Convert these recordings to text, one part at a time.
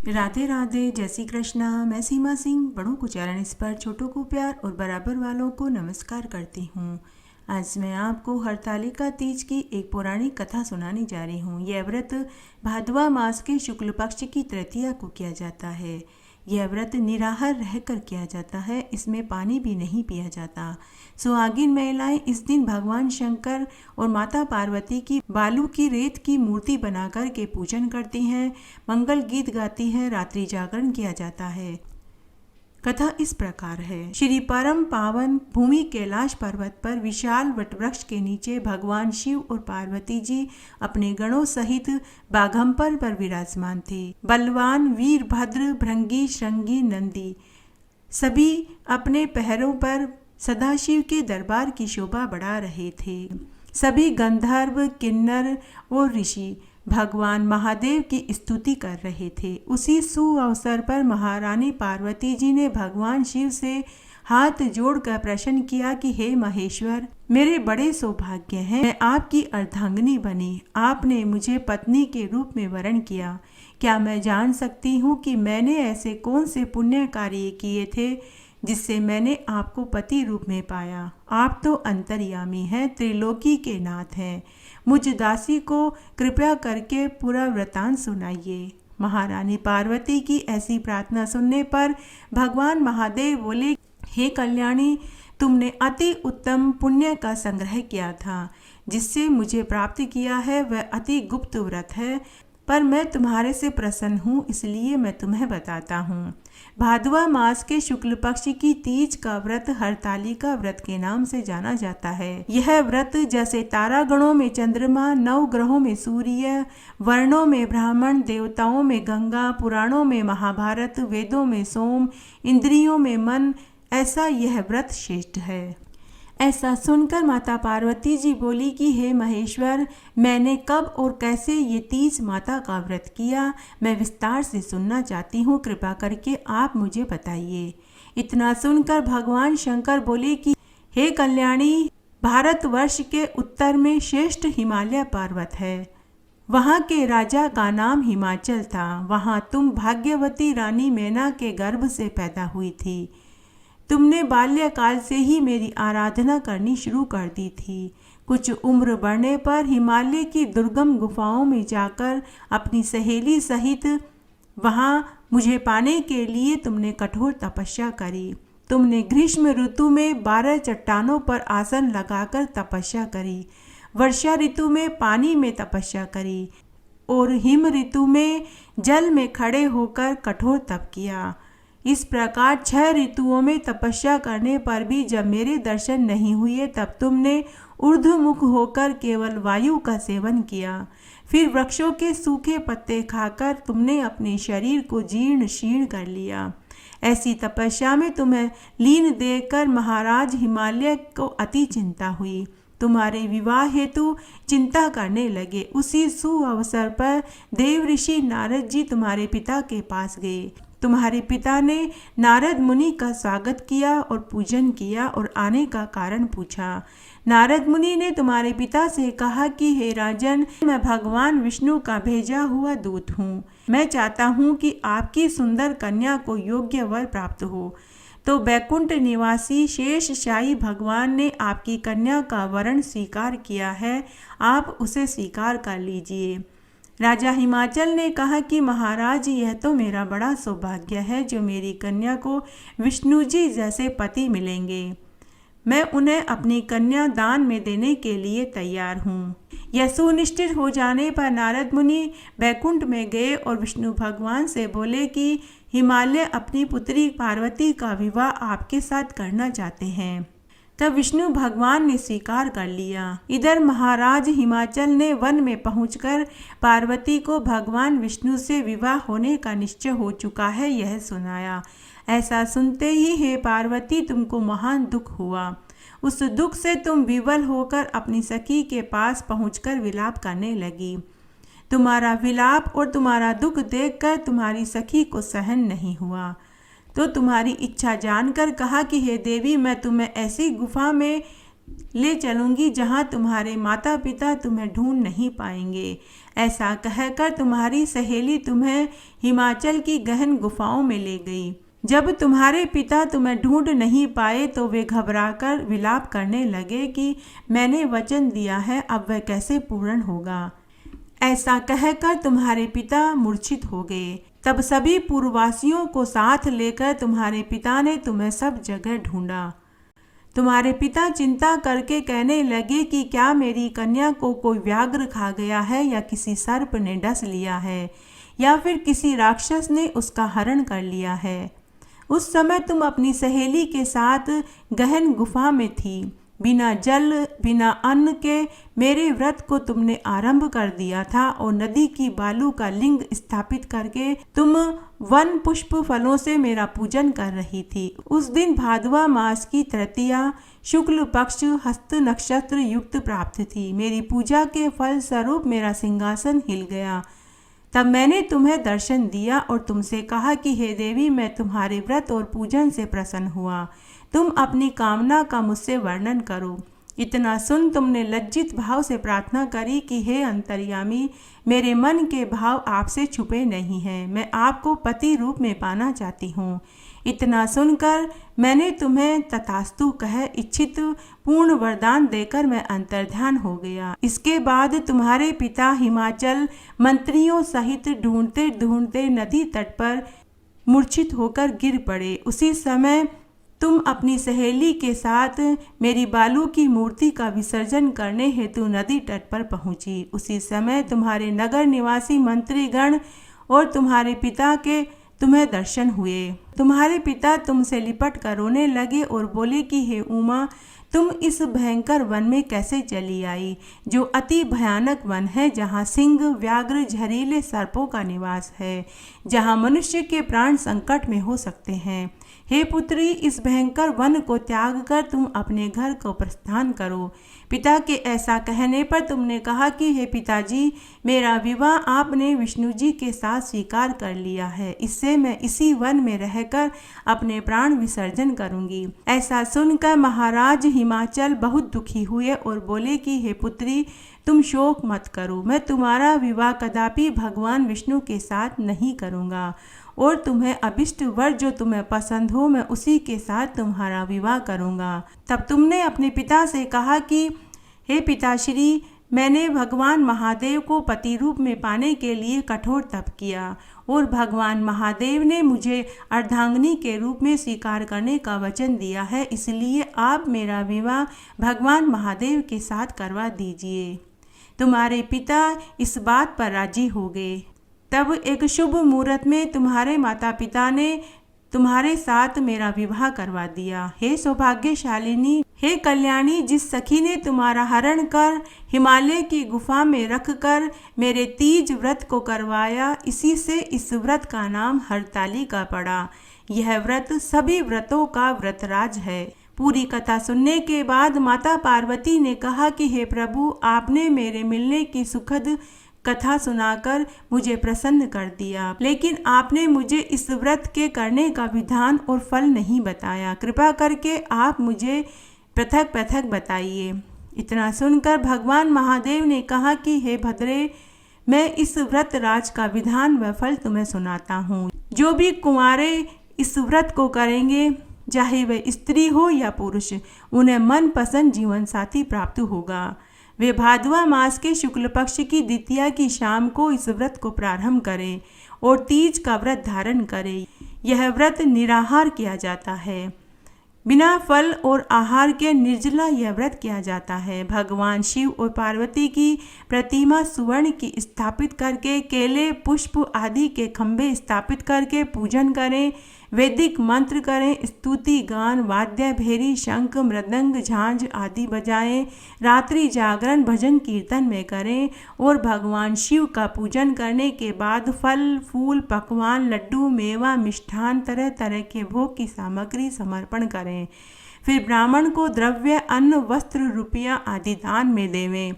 राधे राधे, जय श्री कृष्णा। मैं सीमा सिंह बड़ों को चरण स्पर्श, छोटों को प्यार और बराबर वालों को नमस्कार करती हूँ। आज मैं आपको हरतालिका तीज की एक पौराणिक कथा सुनाने जा रही हूँ। यह व्रत भादवा मास के शुक्ल पक्ष की तृतीया को किया जाता है। यह व्रत निराहार रहकर किया जाता है। इसमें पानी भी नहीं पिया जाता। सुहागिन महिलाएं इस दिन भगवान शंकर और माता पार्वती की बालू की रेत की मूर्ति बनाकर के पूजन करती हैं, मंगल गीत गाती हैं, रात्रि जागरण किया जाता है। कथा इस प्रकार है। श्री परम पावन भूमि कैलाश पर्वत पर विशाल वटवृक्ष के नीचे भगवान शिव और पार्वती जी अपने गणों सहित बाघंपर पर विराजमान थे। बलवान वीरभद्र, भृंगी, श्रृंगी, नंदी सभी अपने पहरों पर सदाशिव के दरबार की शोभा बढ़ा रहे थे। सभी गंधर्व, किन्नर और ऋषि भगवान महादेव की स्तुति कर रहे थे। उसी सुअवसर पर महारानी पार्वती जी ने भगवान शिव से हाथ जोड़कर प्रश्न किया कि हे महेश्वर, मेरे बड़े सौभाग्य हैं, मैं आपकी अर्धांगिनी बनी। आपने मुझे पत्नी के रूप में वरण किया। क्या मैं जान सकती हूँ कि मैंने ऐसे कौन से पुण्य कार्य किए थे जिससे मैंने आपको पति रूप में पाया? आप तो अंतर्यामी हैं, त्रिलोकी के नाथ हैं। मुझ दासी को कृपया करके पूरा वृतांत सुनाइए। महारानी पार्वती की ऐसी प्रार्थना सुनने पर भगवान महादेव बोले, हे कल्याणी, तुमने अति उत्तम पुण्य का संग्रह किया था। जिससे मुझे प्राप्त किया है वह अति गुप्त व्रत है, पर मैं तुम्हारे से प्रसन्न हूँ, इसलिए मैं तुम्हें बताता हूँ। भादवा मास के शुक्ल पक्ष की तीज का व्रत हरतालिका व्रत के नाम से जाना जाता है। यह व्रत जैसे तारागणों में चंद्रमा, नव ग्रहों में सूर्य, वर्णों में ब्राह्मण, देवताओं में गंगा, पुराणों में महाभारत, वेदों में सोम, इंद्रियों में मन, ऐसा यह व्रत श्रेष्ठ है। ऐसा सुनकर माता पार्वती जी बोली कि हे महेश्वर, मैंने कब और कैसे ये तीज माता का व्रत किया, मैं विस्तार से सुनना चाहती हूँ। कृपा करके आप मुझे बताइए। इतना सुनकर भगवान शंकर बोले कि हे कल्याणी, भारतवर्ष के उत्तर में श्रेष्ठ हिमालय पर्वत है। वहाँ के राजा का नाम हिमाचल था। वहाँ तुम भाग्यवती रानी मैना के गर्भ से पैदा हुई थी। तुमने बाल्यकाल से ही मेरी आराधना करनी शुरू कर दी थी। कुछ उम्र बढ़ने पर हिमालय की दुर्गम गुफाओं में जाकर अपनी सहेली सहित वहाँ मुझे पाने के लिए तुमने कठोर तपस्या करी। तुमने ग्रीष्म ऋतु में 12 चट्टानों पर आसन लगाकर तपस्या करी, वर्षा ऋतु में पानी में तपस्या करी और हिम ऋतु में जल में खड़े होकर कठोर तप किया। इस प्रकार 6 ऋतुओं में तपस्या करने पर भी जब मेरे दर्शन नहीं हुए, तब तुमने ऊर्ध्वमुख होकर केवल वायु का सेवन किया। फिर वृक्षों के सूखे पत्ते खाकर तुमने अपने शरीर को जीर्ण शीर्ण कर लिया। ऐसी तपस्या में तुम्हें लीन देखकर महाराज हिमालय को अति चिंता हुई। तुम्हारे विवाह हेतु चिंता करने लगे। उसी सुअवसर पर देव ऋषि नारद जी तुम्हारे पिता के पास गए। तुम्हारे पिता ने नारद मुनि का स्वागत किया और पूजन किया और आने का कारण पूछा। नारद मुनि ने तुम्हारे पिता से कहा कि हे राजन, मैं भगवान विष्णु का भेजा हुआ दूत हूँ। मैं चाहता हूँ कि आपकी सुंदर कन्या को योग्य वर प्राप्त हो। तो बैकुंठ निवासी शेषशायी भगवान ने आपकी कन्या का वरण स्वीकार किया है। आप उसे स्वीकार कर लीजिए। राजा हिमाचल ने कहा कि महाराज, यह तो मेरा बड़ा सौभाग्य है जो मेरी कन्या को विष्णु जी जैसे पति मिलेंगे। मैं उन्हें अपनी कन्या दान में देने के लिए तैयार हूँ। यह सुनिश्चित हो जाने पर नारद मुनि बैकुंठ में गए और विष्णु भगवान से बोले कि हिमालय अपनी पुत्री पार्वती का विवाह आपके साथ करना चाहते हैं। तब विष्णु भगवान ने स्वीकार कर लिया। इधर महाराज हिमाचल ने वन में पहुंचकर पार्वती को भगवान विष्णु से विवाह होने का निश्चय हो चुका है यह सुनाया। ऐसा सुनते ही हे पार्वती, तुमको महान दुख हुआ। उस दुख से तुम विवल होकर अपनी सखी के पास पहुंचकर विलाप करने लगी। तुम्हारा विलाप और तुम्हारा दुख देखकर तुम्हारी सखी को सहन नहीं हुआ, तो तुम्हारी इच्छा जानकर कहा कि हे देवी, मैं तुम्हें ऐसी गुफा में ले चलूँगी जहाँ तुम्हारे माता पिता तुम्हें ढूंढ नहीं पाएंगे। ऐसा कहकर तुम्हारी सहेली तुम्हें हिमाचल की गहन गुफाओं में ले गई। जब तुम्हारे पिता तुम्हें ढूंढ नहीं पाए तो वे घबराकर विलाप करने लगे कि मैंने वचन दिया है, अब वह कैसे पूर्ण होगा। ऐसा कहकर तुम्हारे पिता मूर्छित हो गए। तब सभी पूर्ववासियों को साथ लेकर तुम्हारे पिता ने तुम्हें सब जगह ढूंढा। तुम्हारे पिता चिंता करके कहने लगे कि क्या मेरी कन्या को कोई व्याघ्र खा गया है, या किसी सर्प ने डस लिया है, या फिर किसी राक्षस ने उसका हरण कर लिया है। उस समय तुम अपनी सहेली के साथ गहन गुफा में थी। बिना जल बिना अन्न के मेरे व्रत को तुमने आरंभ कर दिया था और नदी की बालू का लिंग स्थापित करके तुम वन पुष्प फलों से मेरा पूजन कर रही थी। उस दिन भादवा मास की तृतीया शुक्ल पक्ष हस्त नक्षत्र युक्त प्राप्त थी। मेरी पूजा के फल स्वरूप मेरा सिंहासन हिल गया। तब मैंने तुम्हें दर्शन दिया और तुमसे कहा कि हे देवी, मैं तुम्हारे व्रत और पूजन से प्रसन्न हुआ। तुम अपनी कामना का मुझसे वर्णन करो। इतना सुन तुमने लज्जित भाव से प्रार्थना करी कि हे अंतर्यामी, मेरे मन के भाव आपसे छुपे नहीं हैं, मैं आपको पति रूप में पाना चाहती हूँ। इतना सुनकर मैंने तुम्हें तथास्तु कह इच्छित पूर्ण वरदान देकर मैं अंतर्ध्यान हो गया। इसके बाद तुम्हारे पिता हिमाचल मंत्रियों सहित ढूंढते ढूंढते नदी तट पर मूर्छित होकर गिर पड़े। उसी समय तुम अपनी सहेली के साथ मेरी बालू की मूर्ति का विसर्जन करने हेतु नदी तट पर पहुंची। उसी समय तुम्हारे नगर निवासी मंत्रीगण और तुम्हारे पिता के तुम्हें दर्शन हुए। तुम्हारे पिता तुमसे लिपट कर रोने लगे और बोले कि हे उमा, तुम इस भयंकर वन में कैसे चली आई, जो अति भयानक वन है, जहाँ सिंह व्याघ्र जहरीले सर्पों का निवास है, जहाँ मनुष्य के प्राण संकट में हो सकते हैं। हे पुत्री, इस भयंकर वन को त्याग कर तुम अपने घर को प्रस्थान करो। पिता के ऐसा कहने पर तुमने कहा कि हे पिताजी, मेरा विवाह आपने विष्णु जी के साथ स्वीकार कर लिया है, इससे मैं इसी वन में रहकर अपने प्राण विसर्जन करूंगी। ऐसा सुनकर महाराज हिमाचल बहुत दुखी हुए और बोले कि हे पुत्री, तुम शोक मत करो, मैं तुम्हारा विवाह कदापि भगवान विष्णु के साथ नहीं करूँगा और तुम्हें अभिष्ट वर जो तुम्हें पसंद हो, मैं उसी के साथ तुम्हारा विवाह करूँगा। तब तुमने अपने पिता से कहा कि हे पिताश्री, मैंने भगवान महादेव को पति रूप में पाने के लिए कठोर तप किया और भगवान महादेव ने मुझे अर्धांगिनी के रूप में स्वीकार करने का वचन दिया है, इसलिए आप मेरा विवाह भगवान महादेव के साथ करवा दीजिए। तुम्हारे पिता इस बात पर राजी हो गए। तब एक शुभ मुहूर्त में तुम्हारे माता पिता ने तुम्हारे साथ मेरा विवाह करवा दिया। हे सौभाग्यशालिनी, हे कल्याणी, जिस सखी ने तुम्हारा हरण कर हिमालय की गुफा में रखकर मेरे तीज व्रत को करवाया, इसी से इस व्रत का नाम हरतालिका पड़ा। यह व्रत सभी व्रतों का व्रतराज है। पूरी कथा सुनने के बाद माता पार्वती ने कहा कि हे प्रभु, आपने मेरे मिलने की सुखद कथा सुनाकर मुझे प्रसन्न कर दिया, लेकिन आपने मुझे इस व्रत के करने का विधान और फल नहीं बताया। कृपा करके आप मुझे पृथक पृथक बताइए। इतना सुनकर भगवान महादेव ने कहा कि हे भद्रे, मैं इस व्रत राज का विधान व फल तुम्हें सुनाता हूँ। जो भी कुंवारे इस व्रत को करेंगे, चाहे वह स्त्री हो या पुरुष, उन्हें मनपसंद जीवन साथी प्राप्त होगा। वे भादवा मास के शुक्ल पक्ष की द्वितीया की शाम को इस व्रत को प्रारंभ करें और तीज का व्रत धारण करें। यह व्रत निराहार किया जाता है, बिना फल और आहार के निर्जला यह व्रत किया जाता है। भगवान शिव और पार्वती की प्रतिमा सुवर्ण की स्थापित करके केले पुष्प आदि के खंभे स्थापित करके पूजन करें, वैदिक मंत्र करें, स्तुति गान वाद्य भेरी शंख मृदंग झांझ आदि बजाएं, रात्रि जागरण भजन कीर्तन में करें और भगवान शिव का पूजन करने के बाद फल फूल पकवान लड्डू मेवा मिष्ठान तरह तरह के भोग की सामग्री समर्पण करें। फिर ब्राह्मण को द्रव्य अन्न वस्त्र रुपया आदि दान में देवें।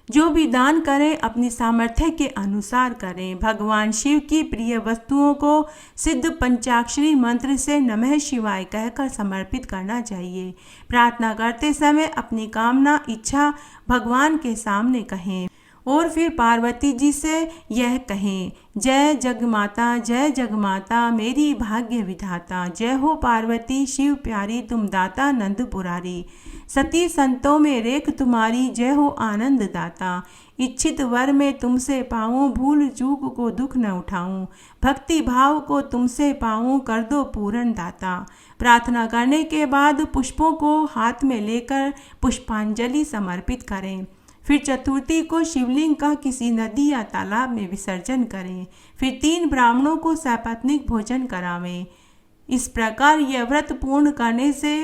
जो भी दान करें अपनी सामर्थ्य के अनुसार करें। भगवान शिव की प्रिय वस्तुओं को सिद्ध पंचाक्षरी मंत्र से नमः शिवाय कहकर समर्पित करना चाहिए। प्रार्थना करते समय अपनी कामना इच्छा भगवान के सामने कहें और फिर पार्वती जी से यह कहें, जय जगमाता मेरी भाग्य विधाता, जय हो पार्वती शिव प्यारी तुम दाता नंद पुरारी, सती संतों में रेख तुम्हारी, जय हो आनंद दाता, इच्छित वर में तुमसे पाऊँ, भूल चूक को दुख न उठाऊँ, भक्ति भाव को तुमसे पाऊँ, कर दो पूर्ण दाता। प्रार्थना करने के बाद पुष्पों को हाथ में लेकर पुष्पांजलि समर्पित करें। फिर चतुर्थी को शिवलिंग का किसी नदी या तालाब में विसर्जन करें। फिर 3 ब्राह्मणों को सपत्नीक भोजन करावें। इस प्रकार यह व्रत पूर्ण करने से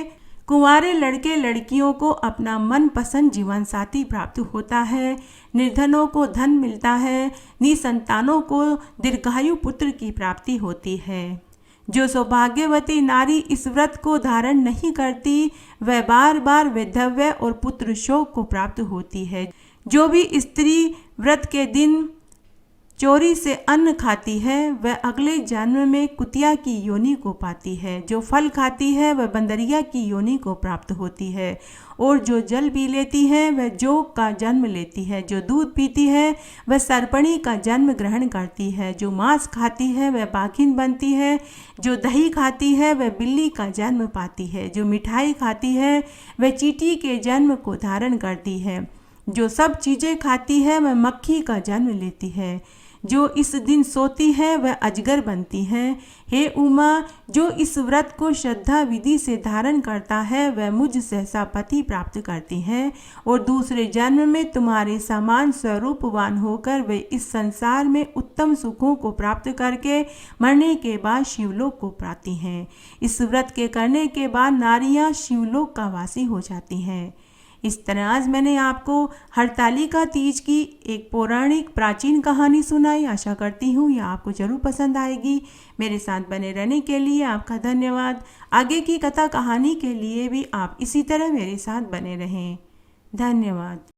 कुंवारे लड़के लड़कियों को अपना मनपसंद जीवन साथी प्राप्त होता है, निर्धनों को धन मिलता है, निसंतानों को दीर्घायु पुत्र की प्राप्ति होती है। जो सौभाग्यवती नारी इस व्रत को धारण नहीं करती वह बार बार वैधव्य और पुत्र शोक को प्राप्त होती है। जो भी स्त्री व्रत के दिन चोरी से अन्न खाती है वह अगले जन्म में कुतिया की योनि को पाती है। जो फल खाती है वह बंदरिया की योनि को प्राप्त होती है। और जो जल पी लेती है वह जोग का जन्म लेती है। जो दूध पीती है वह सर्पणी का जन्म ग्रहण करती है। जो मांस खाती है वह बाघिन बनती है। जो दही खाती है वह बिल्ली का जन्म पाती है। जो मिठाई खाती है वह चींटी के जन्म को धारण करती है। जो सब चीज़ें खाती है वह मक्खी का जन्म लेती है। जो इस दिन सोती है वह अजगर बनती है। हे उमा, जो इस व्रत को श्रद्धा विधि से धारण करता है वह मुझ जैसा पति प्राप्त करती है और दूसरे जन्म में तुम्हारे समान स्वरूपवान होकर वे इस संसार में उत्तम सुखों को प्राप्त करके मरने के बाद शिवलोक को पाती हैं। इस व्रत के करने के बाद नारियां शिवलोक का वासी हो जाती हैं। इस तरह आज मैंने आपको हरतालिका तीज की एक पौराणिक प्राचीन कहानी सुनाई। आशा करती हूँ यह आपको ज़रूर पसंद आएगी। मेरे साथ बने रहने के लिए आपका धन्यवाद। आगे की कथा कहानी के लिए भी आप इसी तरह मेरे साथ बने रहें। धन्यवाद।